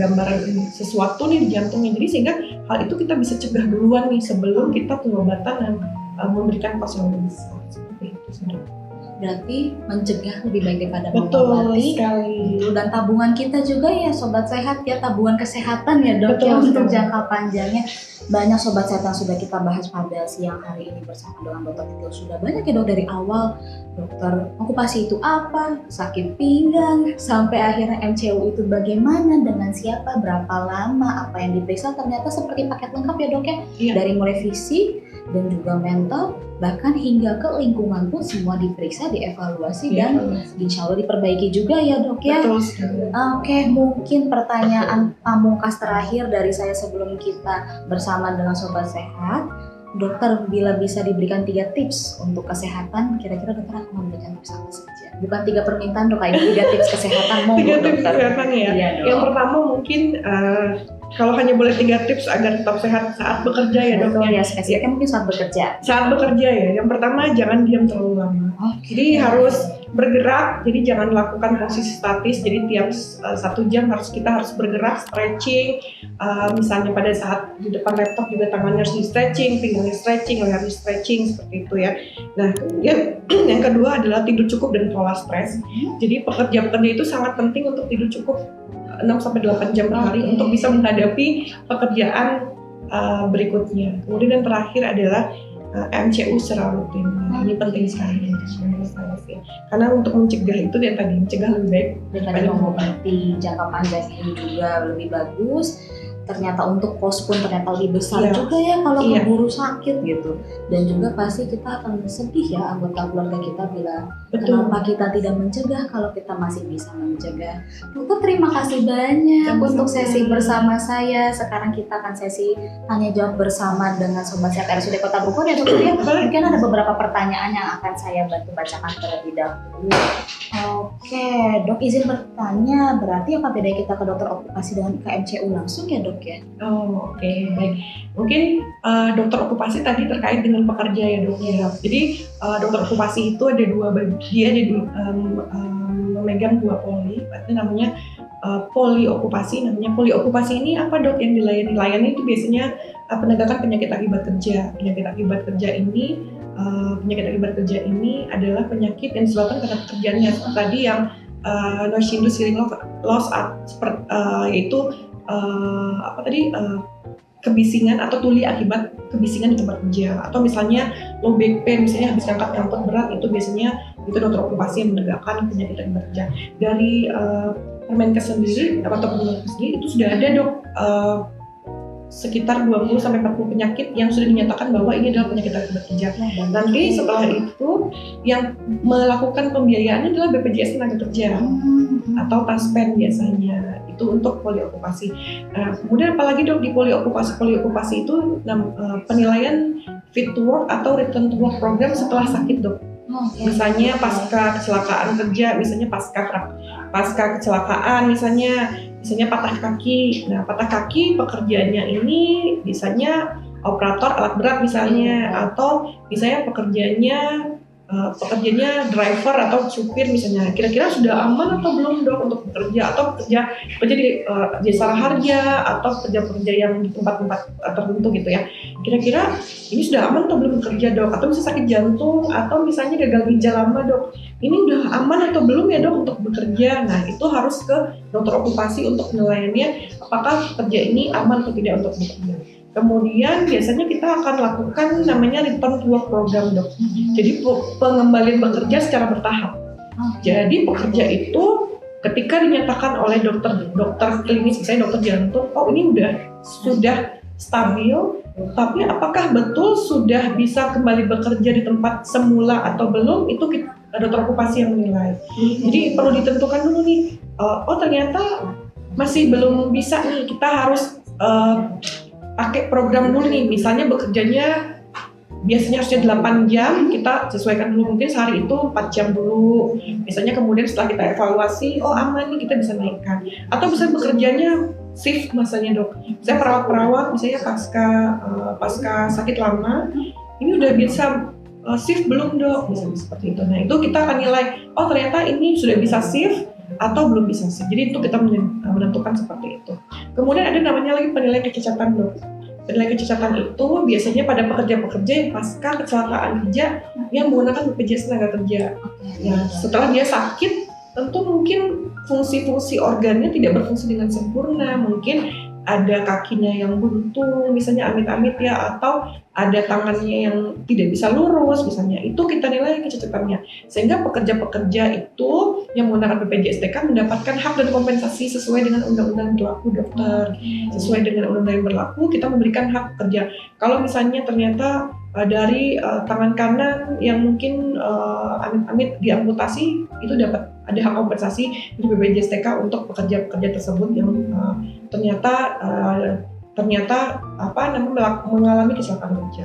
gambaran sesuatu nih di jantungnya, jadi sehingga hal itu kita bisa cegah duluan nih sebelum kita pengobatan dan memberikan pasien yang lebih besar seperti itu sudah. Berarti mencegah lebih baik daripada mengobati. Dan tabungan kita juga ya sobat sehat ya, tabungan kesehatan ya dok ya untuk jangka panjangnya. Banyak sobat sehat yang sudah kita bahas pada siang hari ini bersama dengan Dr. Titil. Sudah banyak ya dok, dari awal dokter okupasi itu apa, sakit pinggang, sampai akhirnya MCU itu bagaimana, dengan siapa, berapa lama, apa yang diperiksa, ternyata seperti paket lengkap ya dok ya. Dari mulai fisik, dan juga mental, bahkan hingga ke lingkungan pun semua diperiksa, dievaluasi dan insya Allah diperbaiki juga ya dok ya. Betul sekali. Oke, mungkin pertanyaan pamungkas terakhir dari saya sebelum kita bersama dengan Sobat Sehat. Dokter, bila bisa diberikan 3 tips untuk kesehatan, kira-kira dokter akan memberikan tips apa saja? Bukan 3 permintaan dok, ini 3 tips kesehatan monggo 3 tips dokter. kesehatan ya. Iya, yang pertama mungkin kalau hanya boleh 3 tips agar tetap sehat saat bekerja ya dok. Betul ya, spesifiknya mungkin saat bekerja. Saat bekerja ya, yang pertama jangan diam terlalu lama. Jadi harus bergerak, jadi jangan lakukan posisi statis. Jadi tiap 1 jam kita harus bergerak, stretching. Misalnya pada saat di depan laptop juga tangannya harus di stretching, pinggangnya stretching, leher di stretching seperti itu ya. Nah kemudian yang kedua adalah tidur cukup dan pola stres. Jadi pekerja-pekerja itu sangat penting untuk tidur cukup 6-8 jam per hari untuk bisa menghadapi pekerjaan berikutnya. Kemudian yang terakhir adalah MCU secara rutin. Ini penting sekali menurut saya sih. Karena untuk mencegah itu yang tadi mencegah lebih baik daripada mengobati jangka panjang ini juga lebih bagus. Ternyata untuk kos pun ternyata lebih besar juga ya kalau keburu sakit gitu. Dan juga pasti kita akan sedih ya anggota keluarga kita bila kenapa kita tidak mencegah kalau kita masih bisa mencegah. Dokter, terima kasih banyak untuk sesi bersama saya. Sekarang kita akan sesi tanya jawab bersama dengan Sobat Sehat RSUD Kota Bogor ya dokter ya. Mungkin ada beberapa pertanyaan yang akan saya bantu bacakan terlebih dahulu. Oke, dok izin bertanya, berarti apa beda kita ke dokter okupasi dengan ke MCU langsung ya dok ya? Oke, baik. Mungkin dokter okupasi tadi terkait dengan pekerja ya dok ya. Jadi dokter okupasi itu ada 2 bagian, dia memegang 2 poli, berarti namanya poli okupasi. Namanya poli okupasi ini apa dok yang dilayani itu biasanya penegakan penyakit akibat kerja. Penyakit akibat kerja ini adalah penyakit yang disebabkan karena pekerjaannya seperti tadi yang noise induced hearing loss yaitu kebisingan atau tuli akibat kebisingan di tempat kerja, atau misalnya low back pain, misalnya habis angkat berat, itu biasanya itu dokter okupasi yang menegakkan penyakit akibat kerja. Dari Permenkes sendiri atau Permenkes sendiri itu sudah ada dok sekitar 20-40 penyakit yang sudah dinyatakan bahwa ini adalah penyakit akibat kerja. Nanti setelah itu yang melakukan pembiayaan adalah BPJS Tenaga Kerja atau TASPEN biasanya. Itu untuk poli okupasi. Kemudian apalagi dok di poli okupasi itu penilaian fit to work atau return to work program setelah sakit dok. Misalnya pasca kecelakaan kerja, misalnya pasca kecelakaan, misalnya patah kaki. Nah, patah kaki pekerjaannya ini misalnya operator alat berat misalnya, atau misalnya pekerjaannya driver atau supir misalnya. Kira-kira sudah aman atau belum dok untuk bekerja, atau kerja di jasa harja atau pekerja yang di tempat-tempat tertentu gitu ya. Kira-kira ini sudah aman atau belum bekerja dok, atau bisa sakit jantung, atau misalnya gagal ginjal lama dok. Ini udah aman atau belum ya dok untuk bekerja. Nah itu harus ke dokter okupasi untuk penilaiannya apakah kerja ini aman atau tidak untuk bekerja. Kemudian biasanya kita akan lakukan namanya return to work program dok. Jadi pengembalian bekerja secara bertahap. Jadi pekerja itu ketika dinyatakan oleh dokter klinis, misalnya dokter jantung, oh ini sudah stabil, tapi apakah betul sudah bisa kembali bekerja di tempat semula atau belum, itu dokter okupasi yang menilai. Jadi perlu ditentukan dulu nih, oh ternyata masih belum bisa nih, kita harus pakai program dulu nih, misalnya bekerjanya biasanya harusnya 8 jam, kita sesuaikan dulu mungkin sehari itu 4 jam dulu. Misalnya kemudian setelah kita evaluasi, oh aman nih kita bisa naikkan. Atau bisa bekerjanya shift misalnya dok. Saya perawat-perawat misalnya pasca sakit lama, ini udah bisa shift belum dok, misalnya seperti itu. Nah itu kita akan nilai, oh ternyata ini sudah bisa shift atau belum bisa shift. Jadi itu kita menentukan seperti itu. Kemudian ada namanya lagi penilaian kecacatan dok. Penilaian kecacatan itu biasanya pada pekerja-pekerja yang pasca kecelakaan kerja yang menggunakan BPJS Tenaga Kerja. Ya, setelah dia sakit, tentu mungkin fungsi-fungsi organnya tidak berfungsi dengan sempurna. Mungkin ada kakinya yang buntu, misalnya amit-amit ya, atau ada tangannya yang tidak bisa lurus, misalnya. Itu kita nilai kecacatannya. Sehingga pekerja-pekerja itu yang menggunakan BPJS TK mendapatkan hak dan kompensasi sesuai dengan undang-undang berlaku dokter. Sesuai dengan undang-undang yang berlaku, kita memberikan hak pekerja. Kalau misalnya ternyata dari tangan kanan yang mungkin amit-amit diamputasi, itu dapat ada hak kompensasi dari BPJS TK untuk pekerja-pekerja tersebut yang ternyata mengalami kecelakaan kerja.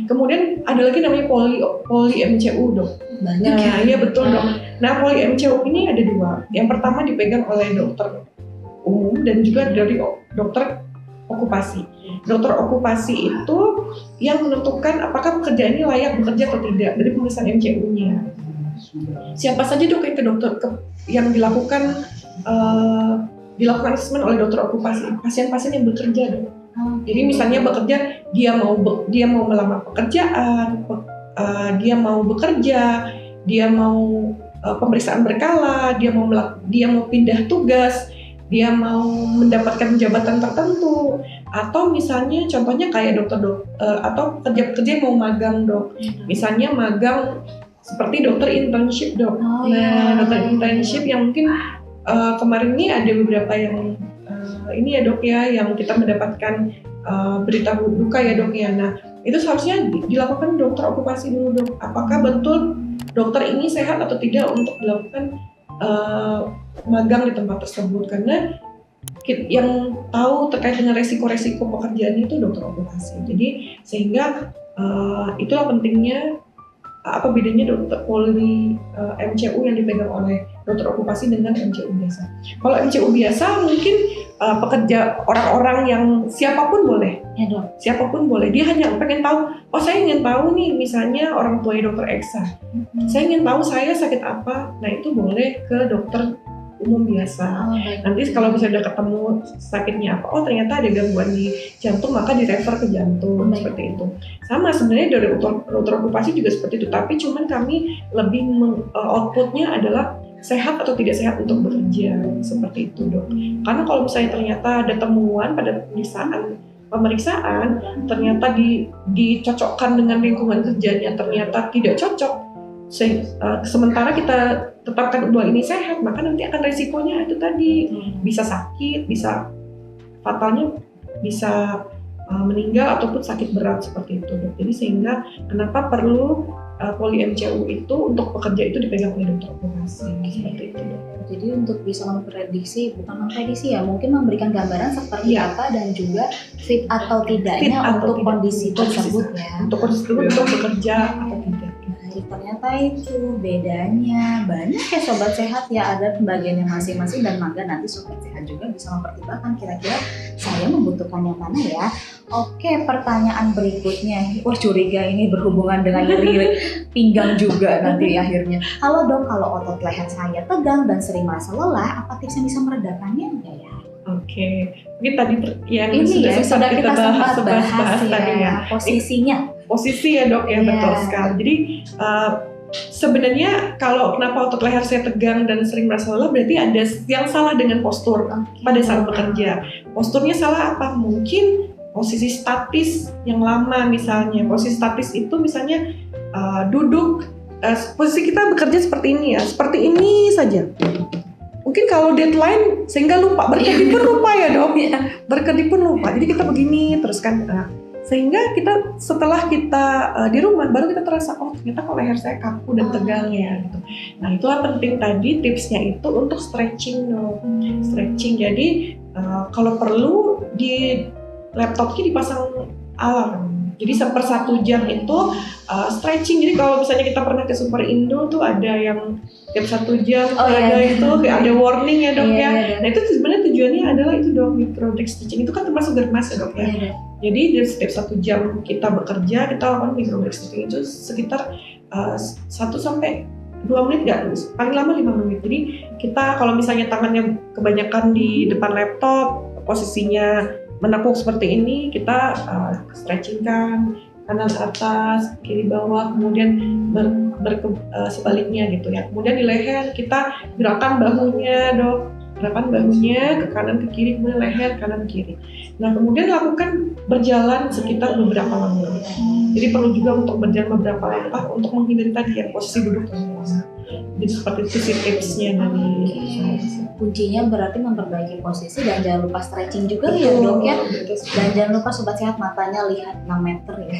Kemudian ada lagi namanya poli MCU, Dok. Banyak Nah, iya betul, Dok. Nah, poli MCU ini ada 2. Yang pertama dipegang oleh dokter umum dan juga dari dokter okupasi. Dokter okupasi itu yang menentukan apakah pekerja ini layak bekerja atau tidak dari pemeriksaan MCU-nya. Siapa saja, Dok, yang ke dokter yang dilakukan asesmen oleh dokter okupasi? Pasien-pasien yang bekerja, Dok. Jadi misalnya bekerja, dia mau melamar pekerjaan, dia mau bekerja, dia mau pemeriksaan berkala, dia mau pindah tugas, dia mau mendapatkan jabatan tertentu, atau misalnya contohnya kayak atau pekerja-pekerja yang mau magang, Dok. Misalnya magang seperti dokter internship, Dok. Dokter internship yang mungkin kemarin ini ada beberapa yang ini ya, Dok, ya, yang kita mendapatkan berita duka ya, Dok, ya. Nah, itu seharusnya dilakukan dokter okupasi dulu, Dok. Apakah betul dokter ini sehat atau tidak untuk dilakukan magang di tempat tersebut, karena yang tahu terkait dengan resiko-resiko pekerjaan itu dokter okupasi. Jadi sehingga itulah pentingnya apa bedanya dokter poli MCU yang dipegang oleh dokter okupasi dengan MCU biasa. Kalau MCU biasa mungkin pekerja orang-orang yang siapapun boleh, ya, Dok. Siapapun boleh. Dia hanya pengen tahu, saya ingin tahu nih, misalnya orang tuanya dokter Eksa, saya ingin tahu saya sakit apa. Nah, itu boleh ke dokter umum biasa. Nanti kalau misalnya udah ketemu sakitnya apa, ternyata ada gangguan di jantung, maka direfer ke jantung. Seperti itu. Sama sebenarnya dari dokter okupasi juga seperti itu, tapi cuman kami lebih outputnya adalah sehat atau tidak sehat untuk bekerja, seperti itu, Dok. Karena kalau misalnya ternyata ada temuan pada pemeriksaan ternyata dicocokkan dengan lingkungan kerjanya, ternyata tidak cocok, sementara kita tetapkan bahwa ini sehat, maka nanti akan resikonya itu tadi bisa sakit, bisa fatalnya bisa meninggal ataupun sakit berat, seperti itu, Dok. Jadi sehingga kenapa perlu poli MCU itu untuk pekerja itu dipegang oleh dokter okupasi, seperti itu, Dok. Jadi untuk bisa bukan memprediksi ya, mungkin memberikan gambaran seperti apa dan juga fit atau tidaknya untuk kondisi tersebut ya. Untuk kondisi tersebut untuk bekerja atau tidak. Ternyata itu bedanya banyak ya, Sobat Sehat ya, ada pembagiannya masing-masing, dan maka nanti Sobat Sehat juga bisa mempertimbangkan kira-kira saya membutuhkan yang mana ya. Oke, pertanyaan berikutnya, curiga ini berhubungan dengan nyeri pinggang juga nanti akhirnya. Halo, Dok, kalau otot leher saya tegang dan sering merasa lelah, apa tips yang bisa meredakannya enggak ya? Oke, mungkin tadi yang sudah kita sempat bahas tadi ya, posisi ya, Dok, ya, betul sekali. Jadi sebenarnya kalau kenapa otot leher saya tegang dan sering merasa lelah, berarti ada yang salah dengan postur pada saat bekerja. Posturnya salah apa? Mungkin posisi statis yang lama, misalnya posisi statis itu misalnya duduk, posisi kita bekerja seperti ini ya, seperti ini saja. Mungkin kalau deadline sehingga lupa, berkedip pun lupa ya, Dok. Berkedip pun lupa. Jadi kita begini terus kan, sehingga kita setelah kita di rumah baru kita terasa, ternyata kok leher saya kaku dan tegang ya, gitu. Nah, itulah penting tadi tipsnya itu untuk stretching, Dok. Stretching. Jadi kalau perlu di laptopnya dipasang alarm. Jadi 1 jam itu stretching. Jadi kalau misalnya kita pernah ke Super Indo tuh ada yang tiap 1 jam itu kayak ada warning ya, Dok, ya. Nah, itu sebenarnya tujuannya adalah itu, Dok, micro stretching itu kan termasuk germas ya, Dok, ya. Jadi dari setiap 1 jam kita bekerja, kita lakukan micro stretching itu sekitar 1 sampai 2 menit nggak, paling lama 5 menit. Jadi kita kalau misalnya tangannya kebanyakan di depan laptop, posisinya menekuk seperti ini, kita stretchingkan kanan atas, kiri bawah, kemudian sebaliknya gitu ya. Kemudian di leher kita gerakan bahunya, Dok, gerakan bahunya ke kanan ke kiri, kemudian leher kanan kiri. Nah, kemudian lakukan berjalan sekitar beberapa langkah. Jadi perlu juga untuk berjalan beberapa langkah untuk menghindari tadi ya posisi duduk yang lama. Jadi seperti itu sih tipsnya dari saya. kuncinya berarti memperbaiki posisi dan jangan lupa stretching juga ya dok ya. Dan jangan lupa sobat sehat, matanya lihat 6 meter ya.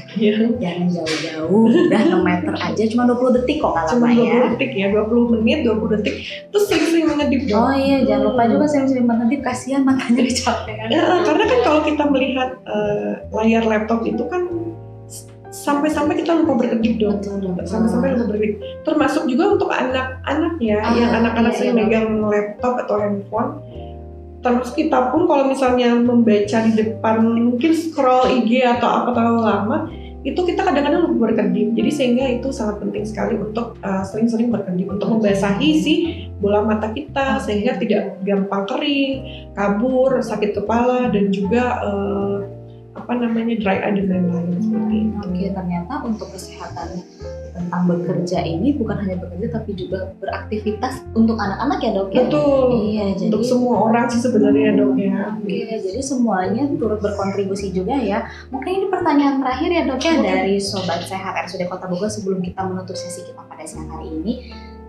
Jangan jauh-jauh, udah 6 meter aja, cuma 20 detik kok nggak lama ya. 20 detik ya, 20 menit, 20 detik. Terus sering-sering mengedip dok. Oh iya, jangan lupa juga sering-sering mengedip, kasihan matanya kecapean. Karena kan kalau kita melihat layar laptop itu kan sampai-sampai kita lupa berkedip dong. Sampai-sampai lupa berkedip. Termasuk juga untuk anak-anak ya, yang anak-anak iya, sering megang laptop atau handphone. Termasuk kita pun kalau misalnya membaca di depan, mungkin scroll IG atau apa terlalu lama, itu kita kadang-kadang lupa berkedip. Jadi sehingga itu sangat penting sekali untuk sering-sering berkedip untuk membasahi si bola mata kita sehingga tidak gampang kering, kabur, sakit kepala dan juga dry eye dan lain-lain seperti itu. Oke, ternyata untuk kesehatan tentang bekerja ini bukan hanya bekerja tapi juga beraktivitas untuk anak-anak ya dok ya? Betul. Iya, jadi untuk semua orang sih sebenarnya dok ya. Oke, jadi semuanya turut berkontribusi juga ya. Mungkin ini pertanyaan terakhir ya dok ya dari Sobat Sehat RSUD Kota Bogor sebelum kita menutup sesi kita pada siang hari ini.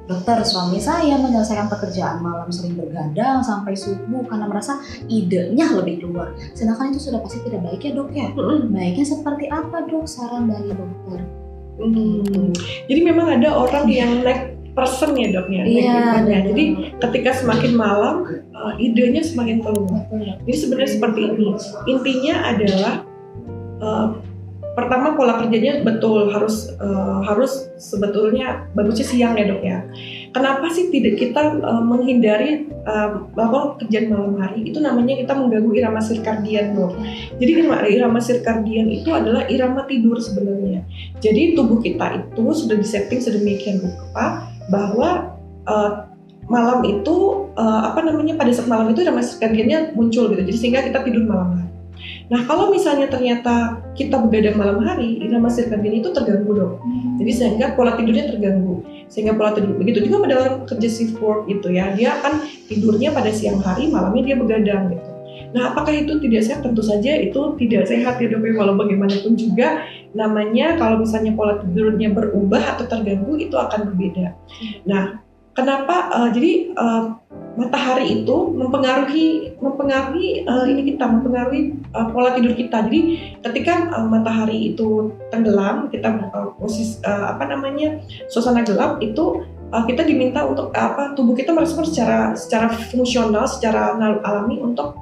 Dokter, suami saya menyelesaikan pekerjaan malam sering bergadang sampai subuh karena merasa idenya lebih keluar. Sedangkan itu sudah pasti tidak baik ya dok ya? Baiknya seperti apa dok saran dari dokter? Jadi memang ada orang yang naik person ya dok ya. Iya. Jadi ketika semakin malam idenya semakin keluar. Jadi sebenarnya seperti ini. Intinya adalah pertama pola kerjanya betul harus sebetulnya bagusnya siang ya dok ya. Kenapa sih tidak kita menghindari bahwa kerjaan malam hari itu namanya kita mengganggu irama sirkadian dok. Jadi irama sirkadian itu adalah irama tidur sebenarnya. Jadi tubuh kita itu sudah disetting sedemikian rupa bahwa malam itu pada saat malam itu irama sirkadiannya muncul gitu. Jadi sehingga kita tidur malam hari. Nah kalau misalnya ternyata kita begadang malam hari, irama sirkadian itu terganggu dong. Jadi sehingga pola tidurnya terganggu. Sehingga pola tidur begitu juga pada orang kerja shift work gitu ya, dia akan tidurnya pada siang hari, malamnya dia begadang gitu. Nah apakah itu tidak sehat? Tentu saja itu tidak sehat ya dok. Walau bagaimanapun juga namanya kalau misalnya pola tidurnya berubah atau terganggu itu akan berbeda. Nah kenapa? Jadi matahari itu mempengaruhi pola tidur kita. Jadi ketika matahari itu tenggelam, kita suasana gelap itu kita diminta untuk tubuh kita merespon secara fungsional, secara alami untuk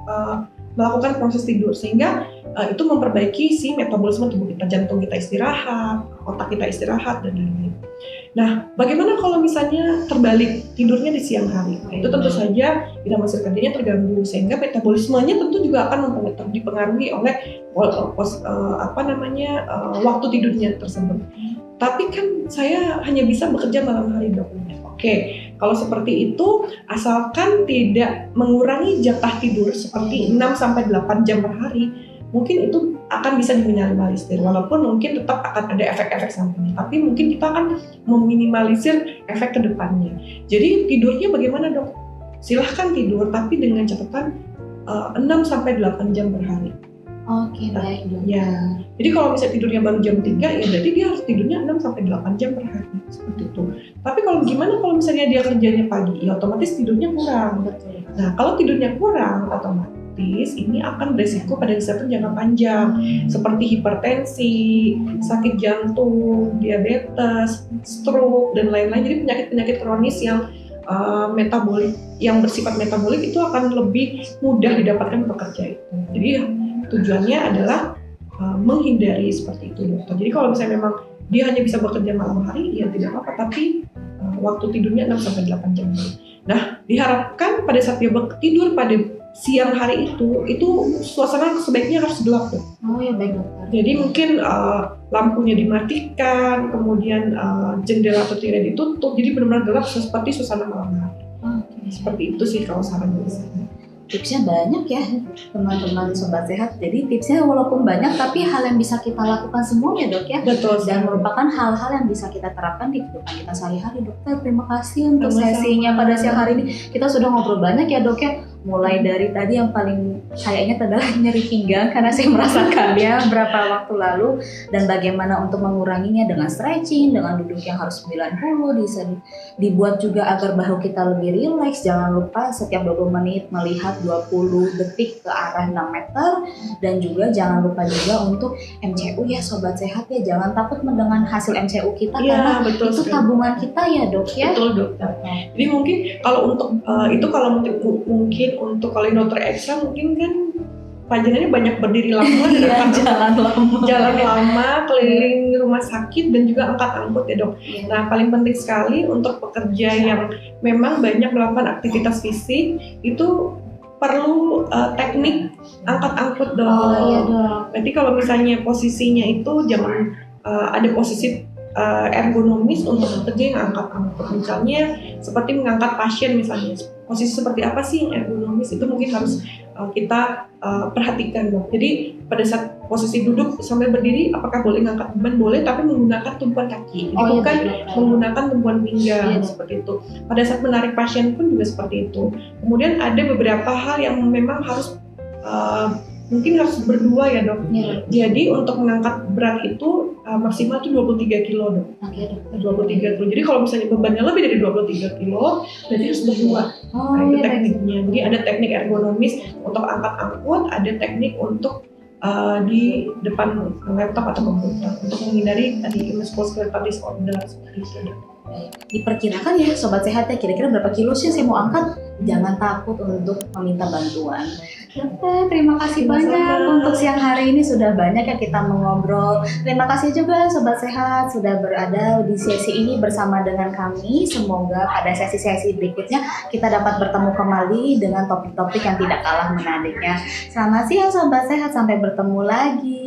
melakukan proses tidur sehingga itu memperbaiki si metabolisme tubuh kita, jantung kita istirahat, otak kita istirahat dan lain-lain. Nah, bagaimana kalau misalnya terbalik tidurnya di siang hari? Nah, itu tentu saja irama sirkadiannya terganggu sehingga metabolismenya tentu juga akan dipengaruhi oleh waktu tidurnya tersebut. Tapi kan saya hanya bisa bekerja malam hari dok. Oke, kalau seperti itu asalkan tidak mengurangi jatah tidur seperti 6-8 jam per hari, mungkin itu akan bisa diminimalisir, walaupun mungkin tetap akan ada efek-efek sampingnya, tapi mungkin kita akan meminimalisir efek kedepannya. Jadi tidurnya bagaimana dok? Silahkan tidur, tapi dengan catatan 6-8 jam per hari. Oke, baik dok. Ya, jadi kalau misalnya tidurnya baru jam 3, ya berarti dia harus tidurnya 6-8 jam per hari, seperti itu. Tapi kalau gimana kalau misalnya dia kerjanya pagi, ya otomatis tidurnya kurang. Betul. Nah, kalau tidurnya kurang, otomatis ini akan beresiko pada kesehatan jangka panjang seperti hipertensi, sakit jantung, diabetes, stroke dan lain-lain. Jadi penyakit-penyakit kronis yang metabolik, yang bersifat metabolik itu akan lebih mudah didapatkan pekerja itu. Jadi tujuannya adalah menghindari seperti itu dokter. Jadi kalau misalnya memang dia hanya bisa bekerja malam hari, ya tidak apa-apa, tapi waktu tidurnya 6-8 jam. Nah, diharapkan pada saat dia tidur pada siang hari itu suasana sebaiknya harus gelap dok. Oh ya baik dokter. Jadi mungkin lampunya dimatikan, kemudian jendela atau tirai ditutup, jadi benar-benar gelap seperti suasana malam hari. Seperti itu sih kalau saran dari saya. Tipsnya banyak ya teman-teman Sobat Sehat. Jadi tipsnya walaupun banyak tapi hal yang bisa kita lakukan semuanya dok ya. Betul. Dan merupakan hal-hal yang bisa kita terapkan di kehidupan kita sehari-hari. Dokter terima kasih untuk sesinya pada siang hari ini. Kita sudah ngobrol banyak ya dok ya. Mulai dari tadi yang paling saya ingat adalah nyeri pinggang karena saya merasakannya berapa waktu lalu, dan bagaimana untuk menguranginya dengan stretching, dengan duduk yang harus 90, bisa dibuat juga agar bahu kita lebih rileks. Jangan lupa setiap 20 menit melihat 20 detik ke arah 6 meter, dan juga jangan lupa juga untuk MCU ya Sobat Sehat ya, jangan takut dengan hasil MCU kita karena betul itu sekali. tabungan kita ya Dok ya. Betul dokter. Jadi mungkin kalau untuk itu kalau mungkin untuk kalau dokter ekstra mungkin kan pajanannya banyak berdiri lama dan jalan lama keliling rumah sakit dan juga angkat-angkut ya dok. Nah paling penting sekali untuk pekerja yang memang banyak melakukan aktivitas fisik itu perlu teknik angkat-angkut dok. Iya dok. Berarti kalau misalnya posisinya itu jangan ada posisi ergonomis untuk pekerja yang angkat-angkut. Misalnya seperti mengangkat pasien misalnya. Posisi seperti apa sih yang ergonomis itu mungkin harus kita perhatikan dong. Jadi pada saat posisi duduk sambil berdiri apakah boleh ngangkat beban? Boleh, tapi menggunakan tumpuan kaki. Jadi bukan menggunakan tumpuan pinggang seperti itu. Pada saat menarik pasien pun juga seperti itu. Kemudian ada beberapa hal yang memang harus mungkin harus berdua ya dok. Jadi untuk mengangkat berat itu maksimal tuh 23 kilo dok. 23 kilo. Jadi kalau misalnya bebannya lebih dari 23 kilo, berarti harus berdua. Nah itu tekniknya. Jadi ada teknik ergonomis untuk angkat-angkut, ada teknik untuk di depan laptop atau komputer untuk menghindari tadi musculoskeletal disorder seperti itu dok. Diperkirakan ya Sobat Sehat ya, kira-kira berapa kilo sih saya mau angkat? Jangan takut untuk meminta bantuan. Terima kasih banyak untuk siang hari ini, sudah banyak yang kita mengobrol. Terima kasih juga Sobat Sehat sudah berada di sesi ini bersama dengan kami. Semoga pada sesi-sesi berikutnya kita dapat bertemu kembali dengan topik-topik yang tidak kalah menariknya. Selamat siang Sobat Sehat, sampai bertemu lagi.